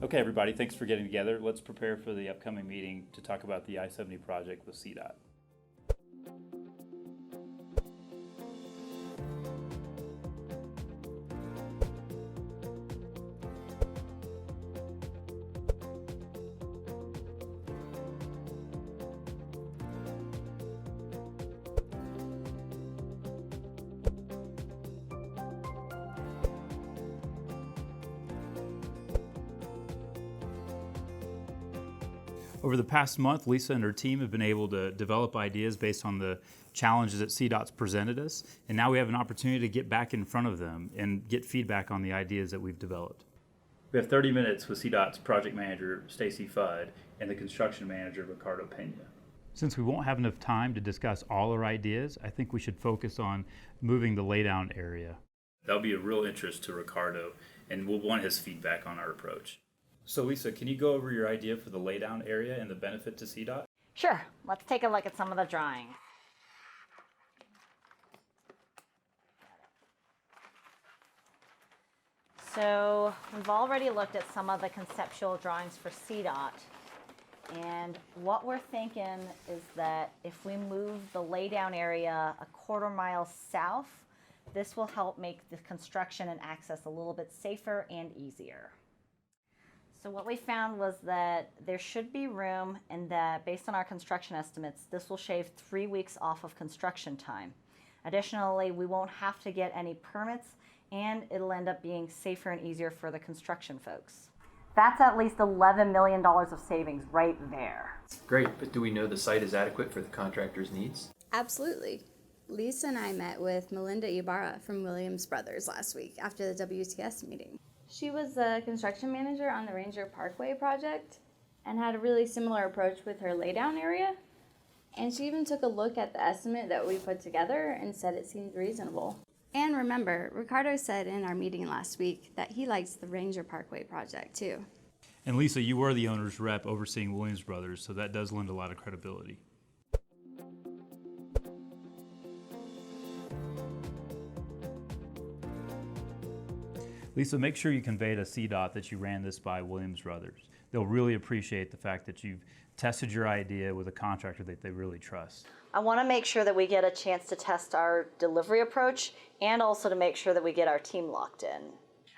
Okay, everybody, thanks for getting together. Let's prepare for the upcoming meeting to talk about the I-70 project with CDOT. Over the past month, Lisa and her team have been able to develop ideas based on the challenges that CDOT's presented us, and now we have an opportunity to get back in front of them and get feedback on the ideas that we've developed. We have 30 minutes with CDOT's project manager, Stacy Fudd, and the construction manager, Ricardo Pena. Since we won't have enough time to discuss all our ideas, I think we should focus on moving the laydown area. That'll be of real interest to Ricardo, and we'll want his feedback on our approach. So Lisa, can you go over your idea for the laydown area and the benefit to CDOT? Sure, let's take a look at some of the drawings. So we've already looked at some of the conceptual drawings for CDOT, and what we're thinking is that if we move the laydown area a quarter-mile south, this will help make the construction and access a little bit safer and easier. So what we found was that there should be room, and that based on our construction estimates, this will shave 3 weeks off of construction time. Additionally, we won't have to get any permits, and it'll end up being safer and easier for the construction folks. That's at least $11 million of savings right there. Great, but do we know the site is adequate for the contractor's needs? Absolutely. Lisa and I met with Melinda Ibarra from Williams Brothers last week after the WTS meeting. She was the construction manager on the Ranger Parkway project and had a really similar approach with her laydown area. And she even took a look at the estimate that we put together and said it seemed reasonable. And remember, Ricardo said in our meeting last week that he likes the Ranger Parkway project too. And Lisa, you were the owner's rep overseeing Williams Brothers, so that does lend a lot of credibility. Lisa, make sure you convey to CDOT that you ran this by Williams Brothers. They'll really appreciate the fact that you've tested your idea with a contractor that they really trust. I want to make sure that we get a chance to test our delivery approach and also to make sure that we get our team locked in.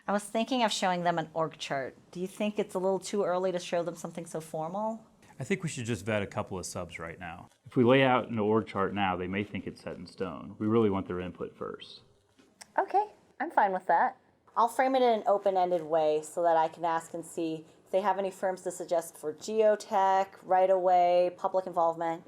I was thinking of showing them an org chart. Do you think it's a little too early to show them something so formal? I think we should just vet a couple of subs right now. If we lay out an org chart now, they may think it's set in stone. We really want their input first. Okay, I'm fine with that. I'll frame it in an open-ended way so that I can ask and see if they have any firms to suggest for geotech, right-of-way, public involvement,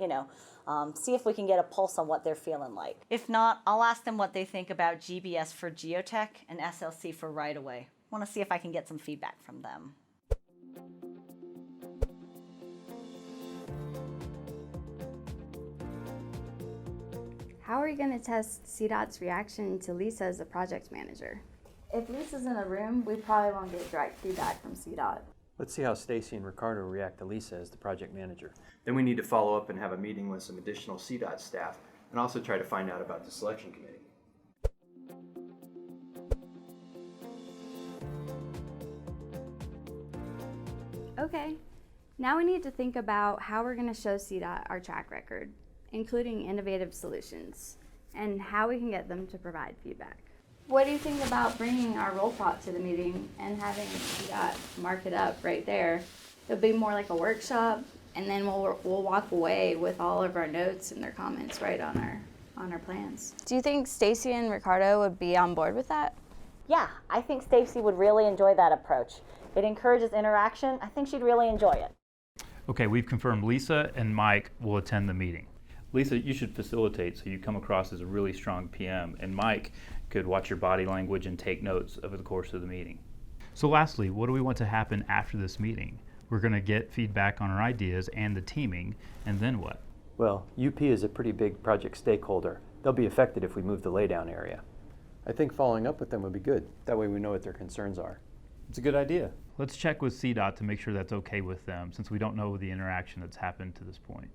see if we can get a pulse on what they're feeling like. If not, I'll ask them what they think about GBS for geotech and SLC for right-of-way. I want to see if I can get some feedback from them. How are you going to test CDOT's reaction to Lisa as the project manager? If Lisa's in a room, we probably won't get direct feedback from CDOT. Let's see how Stacy and Ricardo react to Lisa as the project manager. Then we need to follow up and have a meeting with some additional CDOT staff and also try to find out about the selection committee. Okay, now we need to think about how we're going to show CDOT our track record, including innovative solutions, and how we can get them to provide feedback. What do you think about bringing our roll prop to the meeting and having CDOT mark it up right there? It'll be more like a workshop, and then we'll walk away with all of our notes and their comments right on our plans. Do you think Stacy and Ricardo would be on board with that? Yeah, I think Stacy would really enjoy that approach. It encourages interaction. I think she'd really enjoy it. Okay, we've confirmed Lisa and Mike will attend the meeting. Lisa, you should facilitate so you come across as a really strong PM, and Mike could watch your body language and take notes over the course of the meeting. So lastly, what do we want to happen after this meeting? We're going to get feedback on our ideas and the teaming, and then what? Well, UP is a pretty big project stakeholder. They'll be affected if we move the laydown area. I think following up with them would be good. That way we know what their concerns are. It's a good idea. Let's check with CDOT to make sure that's okay with them, since we don't know the interaction that's happened to this point.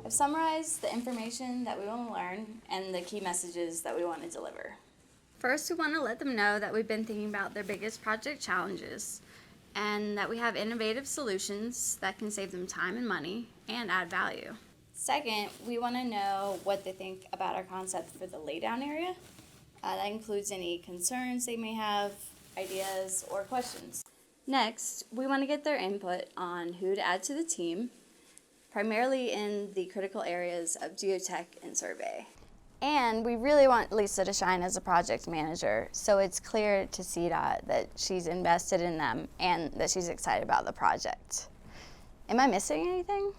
I've summarize the information that we want to learn and the key messages that we want to deliver. First, we want to let them know that we've been thinking about their biggest project challenges and that we have innovative solutions that can save them time and money and add value. Second, we want to know what they think about our concept for the laydown area. That includes any concerns they may have, ideas, or questions. Next, we want to get their input on who to add to the team, primarily in the critical areas of geotech and survey. And we really want Lisa to shine as a project manager, so it's clear to CDOT that she's invested in them and that she's excited about the project. Am I missing anything?